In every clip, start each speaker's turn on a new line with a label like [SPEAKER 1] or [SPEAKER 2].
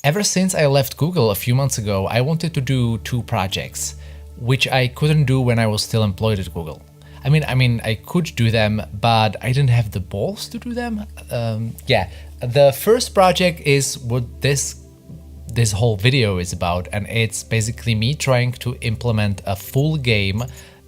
[SPEAKER 1] Ever since I left Google a few months ago, I wanted to do two projects, which I couldn't do when I was still employed at Google. I could do them, but I didn't have the balls to do them. Yeah, the first project is what this whole video is about, and it's basically me trying to implement a full game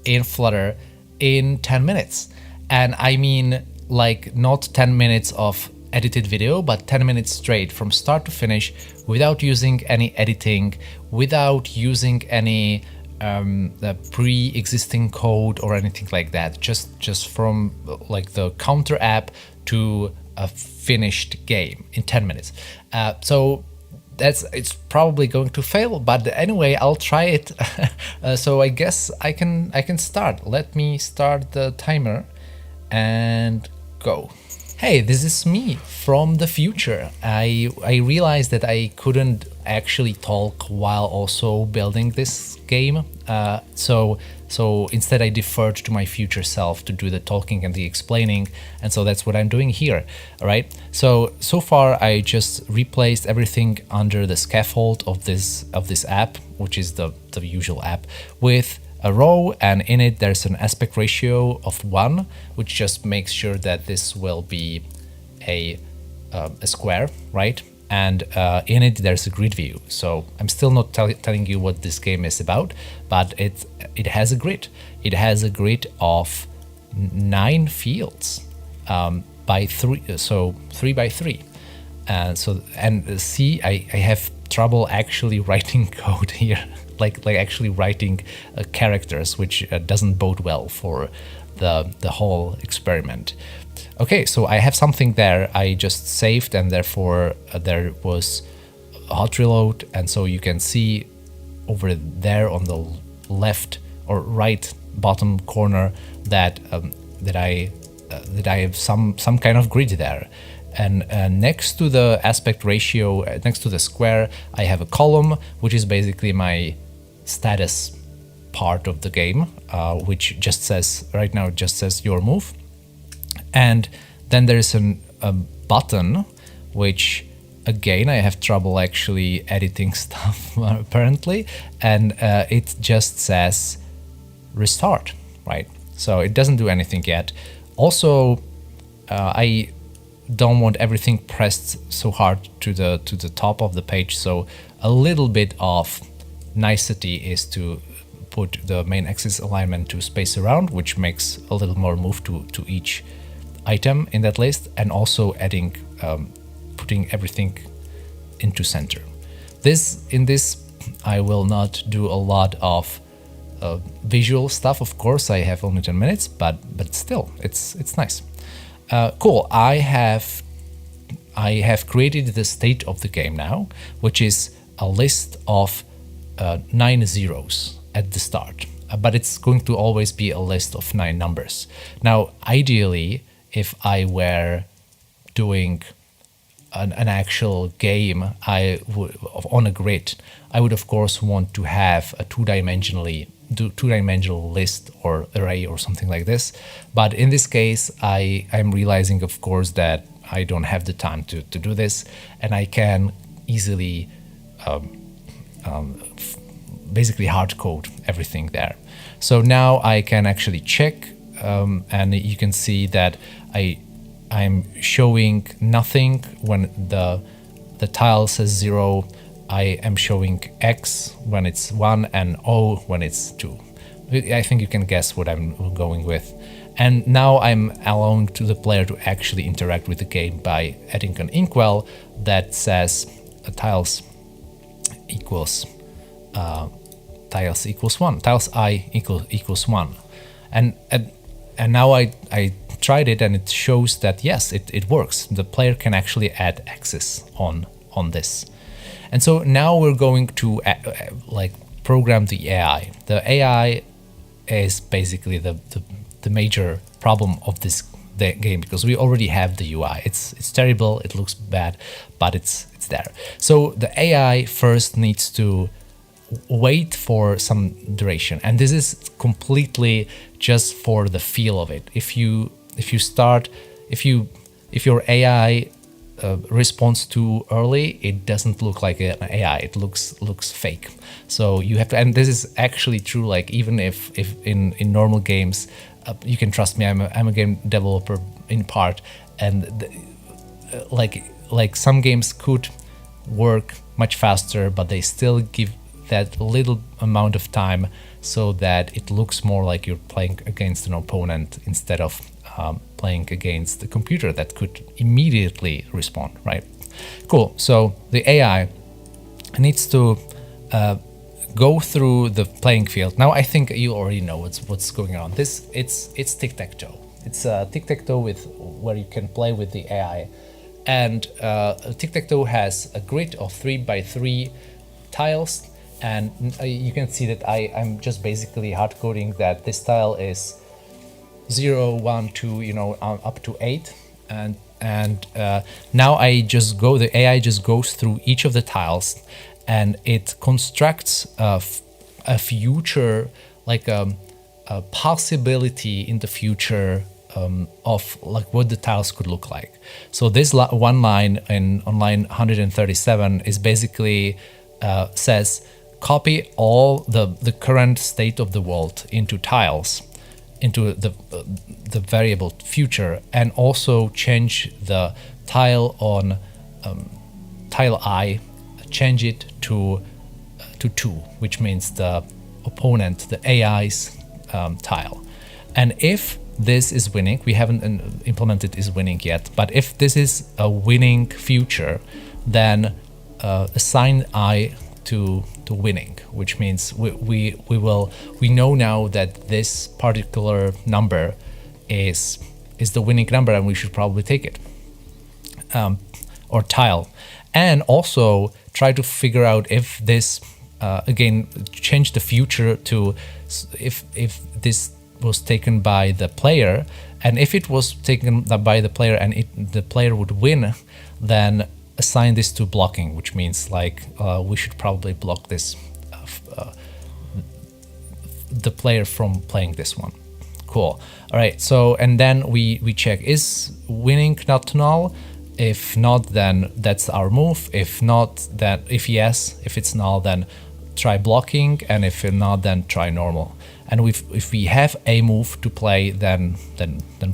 [SPEAKER 1] in Flutter in 10 minutes. And I mean, like, not 10 minutes of edited video, but 10 minutes straight from start to finish without using any editing, without using any pre-existing code or anything like that. Just from like the counter app to a finished game in 10 minutes. So it's probably going to fail, but anyway, I'll try it. So I guess I can start. Let me start the timer and go. Hey, this is me from the future. I realized that I couldn't actually talk while also building this game. So instead I deferred to my future self to do the talking and the explaining, and so that's what I'm doing here. All right. So far I just replaced everything under the scaffold of this app, which is the usual app, with a row, and in it there's an aspect ratio of 1, which just makes sure that this will be a square, right? And in it there's a grid view. So I'm still not telling you what this game is about, but it has a grid. It has a grid of 9 fields by 3, so 3 by 3. And see, I have trouble actually writing code here, like actually writing characters, which doesn't bode well for the whole experiment. Okay, so I have something there I just saved, and therefore there was a hot reload, and so you can see over there on the left or right bottom corner that I have some kind of grid there. And next to the aspect ratio, next to the square, I have a column, which is basically my status part of the game, which just says, right now it just says your move. And then there's a button, which again, I have trouble actually editing stuff apparently, and it just says restart, right? So it doesn't do anything yet. Also, I don't want everything pressed so hard to the top of the page, so a little bit of nicety is to put the main axis alignment to space around, which makes a little more move to each item in that list, and also adding putting everything into center. In this I will not do a lot of visual stuff, of course. I have only 10 minutes, but still it's nice. Cool. I have created the state of the game now, which is a list of 9 zeros at the start, but it's going to always be a list of 9 numbers. Now, ideally, if I were doing an actual game on a grid, I would of course want to have a two-dimensional list or array or something like this. But in this case, I'm realizing, of course, that I don't have the time to do this, and I can easily basically hard code everything there. So now I can actually check, and you can see that I'm showing nothing when the tile says 0. I am showing X when it's 1 and O when it's 2. I think you can guess what I'm going with. And now I'm allowing to the player to actually interact with the game by adding an inkwell that says tiles equals 1, tiles I equals 1. And now I tried it, and it shows that yes, it works. The player can actually add axis on this. And so now we're going to like program the AI. The AI is basically the major problem of this game, because we already have the UI. It's terrible, it looks bad, but it's there. So the AI first needs to wait for some duration, and this is completely just for the feel of it. If your AI responds too early, it doesn't look like an AI. It looks fake. So you have to, and this is actually true. Like even if in normal games, you can trust me. I'm a game developer in part, and like some games could work much faster, but they still give that little amount of time so that it looks more like you're playing against an opponent instead of playing against the computer that could immediately respond, right? Cool. So the AI needs to go through the playing field. Now I think you already know what's going on. It's tic-tac-toe. It's tic-tac-toe with where you can play with the AI, and tic-tac-toe has a grid of 3x3 tiles, and you can see that I'm just basically hard coding that this tile is 0, 1, 2, up to 8, and now the AI just goes through each of the tiles, and it constructs a future, like a possibility in the future of like what the tiles could look like. So this one line on line 137 is basically says copy all the current state of the world into tiles, into the variable future, and also change the tile on tile I, change it to 2, which means the opponent, the AI's tile. And if this is winning, we haven't implemented is winning yet, but if this is a winning future, then assign I to winning, which means we know now that this particular number is the winning number, and we should probably take it, or tile. And also try to figure out if this again change the future to if this was taken by the player, and if it was taken by the player and the player would win, then assign this to blocking, which means like we should probably block this the player from playing this one. Cool. All right, so and then we check, is winning not null? If not, then that's our move. If not, then if yes, if it's null, then try blocking, and if not, then try normal. And if we have a move to play, then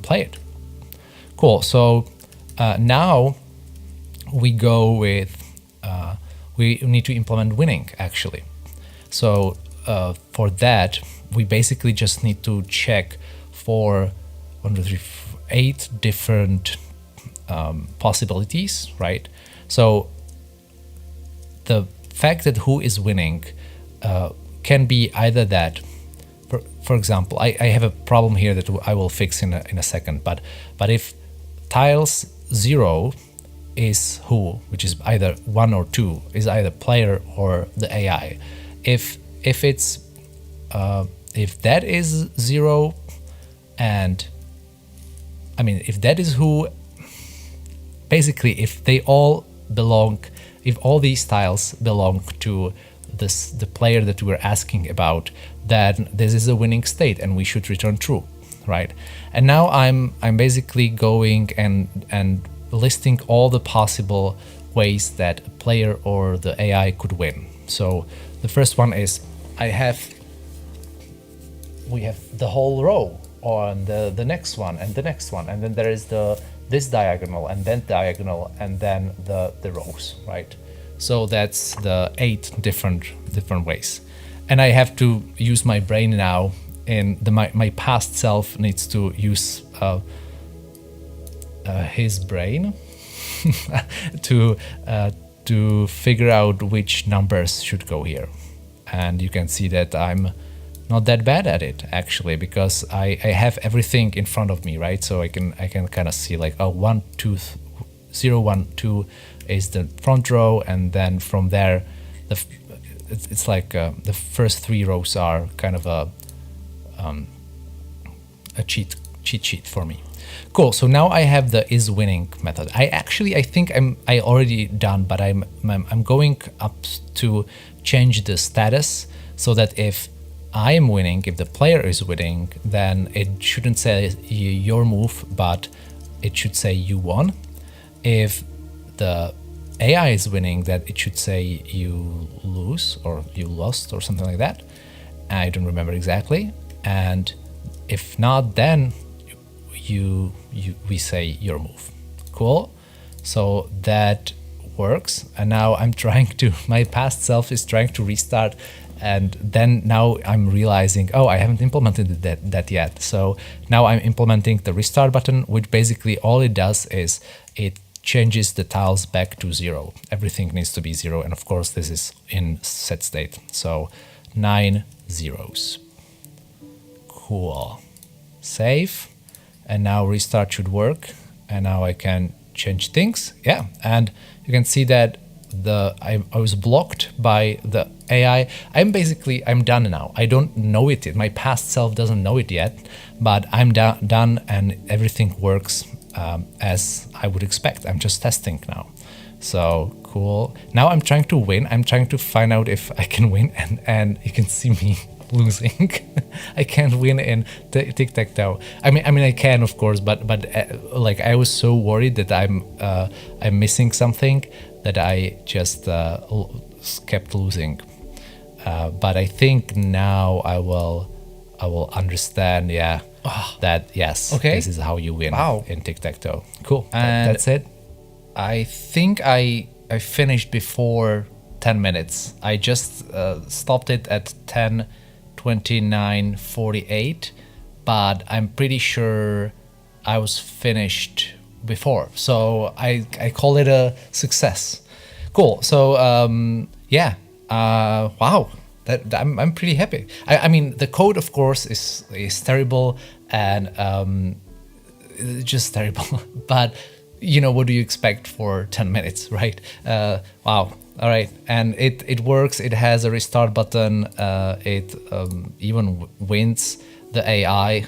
[SPEAKER 1] play it. Cool. So now we go with we need to implement winning actually. So for that, we basically just need to check for 1, 2, 3, 4, 8 different possibilities, right? So the fact that who is winning can be either that. For example, I have a problem here that I will fix in a second. But if tiles 0 is who, which is either 1 or 2, is either player or the AI. If it's if that is 0, and I mean if that is who, basically if they all belong, if all these tiles belong to the player that we're asking about, then this is a winning state and we should return true, right? And now I'm basically going and listing all the possible ways that a player or the AI could win. So the first one is we have the whole row on the next one and the next one, and then there is this diagonal and then diagonal and then the rows, right? So that's the 8 different ways. And I have to use my brain now, and my past self needs to use his brain to figure out which numbers should go here. And you can see that I'm not that bad at it actually, because I have everything in front of me, right? So I can kind of see like, oh, 1, 2, 0, 1, 2 is the front row, and then from there it's like the first 3 rows are kind of a cheat sheet for me. Cool. So now I have the is winning method. I think I already done, but I'm going up to change the status so that if I am winning, if the player is winning, then it shouldn't say your move, but it should say you won. If the AI is winning, that it should say you lose or you lost or something like that. I don't remember exactly. And if not, then we say your move. Cool. So that works. And now I'm trying to, my past self is trying to restart. And then now I'm realizing, oh, I haven't implemented that yet. So now I'm implementing the restart button, which basically all it does is it changes the tiles back to 0. Everything needs to be 0. And of course, this is in set state. So 9 zeros. Cool. Save. And now restart should work. And now I can change things. Yeah. And you can see that I was blocked by the AI. I'm done now. I don't know it yet. My past self doesn't know it yet, but I'm done and everything works as I would expect. I'm just testing now. So cool. Now I'm trying to win. I'm trying to find out if I can win, and you can see me losing. I can't win in tic-tac-toe. I mean I can, of course, but like I was so worried that I'm missing something that I just kept losing. But I think now I will understand, that yes,
[SPEAKER 2] okay,
[SPEAKER 1] this is how you win in tic-tac-toe. Cool.
[SPEAKER 2] And
[SPEAKER 1] that's it. I think I finished before 10 minutes. I just stopped it at 10:29:48, but I'm pretty sure I was finished before. So I call it a success. Cool. So wow. I'm pretty happy. I mean, the code, of course, is terrible and just terrible. But you know, what do you expect for 10 minutes, right? Wow. All right. And it works. It has a restart button. It even wins the AI.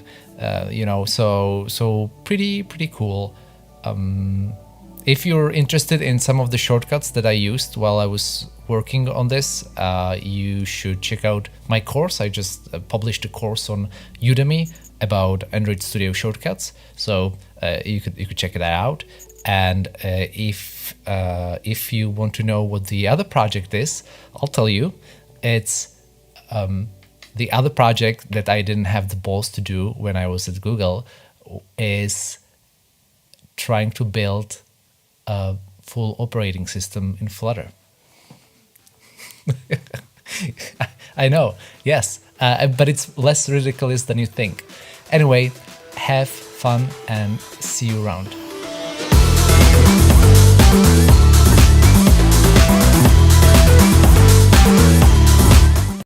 [SPEAKER 1] So pretty cool. If you're interested in some of the shortcuts that I used while I was working on this, you should check out my course. I just published a course on Udemy about Android Studio shortcuts, so you could check it out. And if you want to know what the other project is, I'll tell you. It's the other project that I didn't have the balls to do when I was at Google is trying to build a full operating system in Flutter. I know, yes, but it's less ridiculous than you think. Anyway, have fun and see you around.